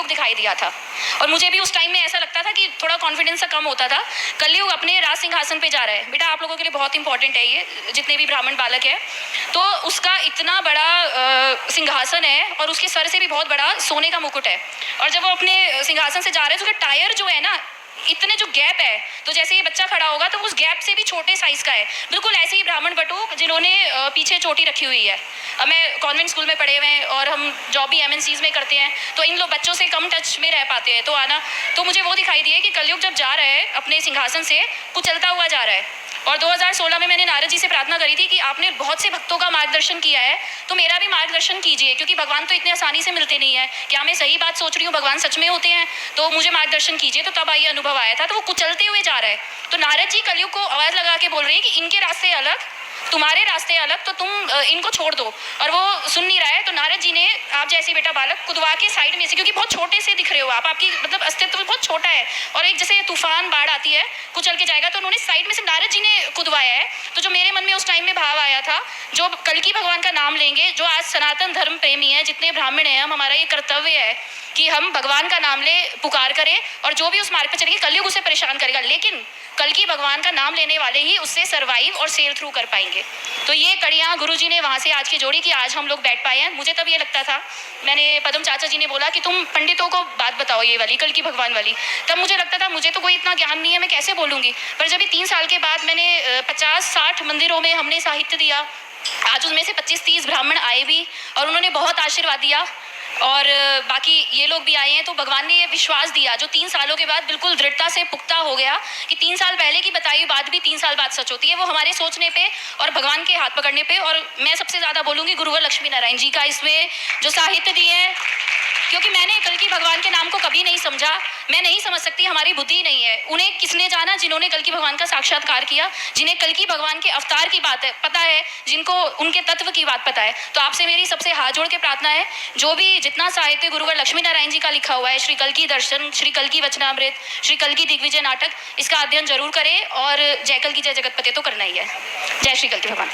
कलयुग दिखाई दिया था। और मुझे भी उस टाइम में ऐसा लगता था कि थोड़ा कॉन्फिडेंस सा कम होता था। कलयुग अपने राज सिंहासन पे जा रहा है। बेटा आप लोगों के लिए बहुत इंपॉर्टेंट है ये, जितने भी ब्राह्मण बालक है, तो उसका इतना बड़ा सिंहासन है और उसके सर से भी बहुत बड़ा सोने का मुकुट है। और जब वो अपने सिंहासन से जा रहे हैं तो उसका टायर जो है ना, इतने जो गैप है, तो जैसे ये बच्चा खड़ा होगा तो उस गैप से भी छोटे साइज का है। बिल्कुल ऐसे ही ब्राह्मण बटुक जिन्होंने पीछे चोटी रखी हुई है। अब मैं कॉन्वेंट स्कूल में पढ़े हुए हैं और हम जॉब भी MNCs में करते हैं, तो इन लोग बच्चों से कम टच में रह पाते हैं। तो आना तो मुझे वो दिखाई दिया कि कलयुग जब जा रहा है अपने सिंहासन से, कुचलता हुआ जा रहा है। और 2016 में मैंने नारद जी से प्रार्थना करी थी कि आपने बहुत से भक्तों का मार्गदर्शन किया है, तो मेरा भी मार्गदर्शन कीजिए, क्योंकि भगवान तो इतने आसानी से मिलते नहीं है। क्या मैं सही बात सोच रही हूँ, भगवान सच में होते हैं? तो मुझे मार्गदर्शन कीजिए। तो तब ये अनुभव आया था। तो वो कुचलते हुए जा रहा है, तो नारद जी कलयुग को आवाज़ लगा के बोल रहे हैं कि इनके रास्ते अलग, तुम्हारे रास्ते अलग, तो तुम इनको छोड़ दो। और वो सुन नहीं रहा है। तो नारद जी ने आप जैसे बेटा बालक कुदवा के साइड में से, क्योंकि बहुत छोटे से दिख रहे हो आप, आपकी मतलब अस्तित्व बहुत छोटा है, और एक जैसे तूफान बाढ़ आती है कुचल के जाएगा, तो उन्होंने साइड में से नारद जी ने कुदवाया है। तो जो मेरे मन में उस टाइम में भाव आया था, जो कल्कि भगवान का नाम लेंगे, जो आज सनातन धर्म प्रेमी है, जितने ब्राह्मण हैं हम, हमारा ये कर्तव्य है कि हम भगवान का नाम ले, पुकार करें, और जो भी उस मार्ग पर चलेंगे कलयुग उसे परेशान करेगा, लेकिन कल्कि भगवान का नाम लेने वाले ही उससे सर्वाइव और सेल थ्रू कर पाएंगे। तो ये कड़ियाँ गुरुजी ने वहाँ से आज की जोड़ी कि आज हम लोग बैठ पाए हैं। मुझे तब ये लगता था, मैंने पद्म चाचा जी ने बोला कि तुम पंडितों को बात बताओ ये वाली कल्कि भगवान वाली, तब मुझे लगता था मुझे तो कोई इतना ज्ञान नहीं है, मैं कैसे बोलूँगी। पर जब 3 साल के बाद मैंने 50-60 मंदिरों में हमने साहित्य दिया, आज उसमें से 25-30 ब्राह्मण आए भी और उन्होंने बहुत आशीर्वाद दिया, और बाकी ये लोग भी आए हैं। तो भगवान ने ये विश्वास दिया जो 3 सालों के बाद बिल्कुल दृढ़ता से पुख्ता हो गया कि 3 साल पहले की बताई बात भी 3 साल बाद सच होती है। वो हमारे सोचने पे और भगवान के हाथ पकड़ने पे। और मैं सबसे ज़्यादा बोलूँगी गुरुवर लक्ष्मी नारायण जी का इसमें जो साहित्य दिए हैं, क्योंकि मैंने कल्कि भगवान के नाम को कभी नहीं समझा, मैं नहीं समझ सकती, हमारी बुद्धि नहीं है। उन्हें किसने जाना? जिन्होंने कल्कि भगवान का साक्षात्कार किया, जिन्हें कल्कि भगवान के अवतार की बात है पता है, जिनको उनके तत्व की बात पता है। तो आपसे मेरी सबसे हाथ जोड़ के प्रार्थना है, जो भी जितना साहित्य गुरुवर लक्ष्मी नारायण जी का लिखा हुआ है, श्री कल्कि दर्शन, श्री कल्कि वचनामृत, श्री कल्कि दिग्विजय नाटक, इसका अध्ययन जरूर करें। और जय कल्कि जय जगतपते तो करना ही है। जय श्री कल्कि भगवान।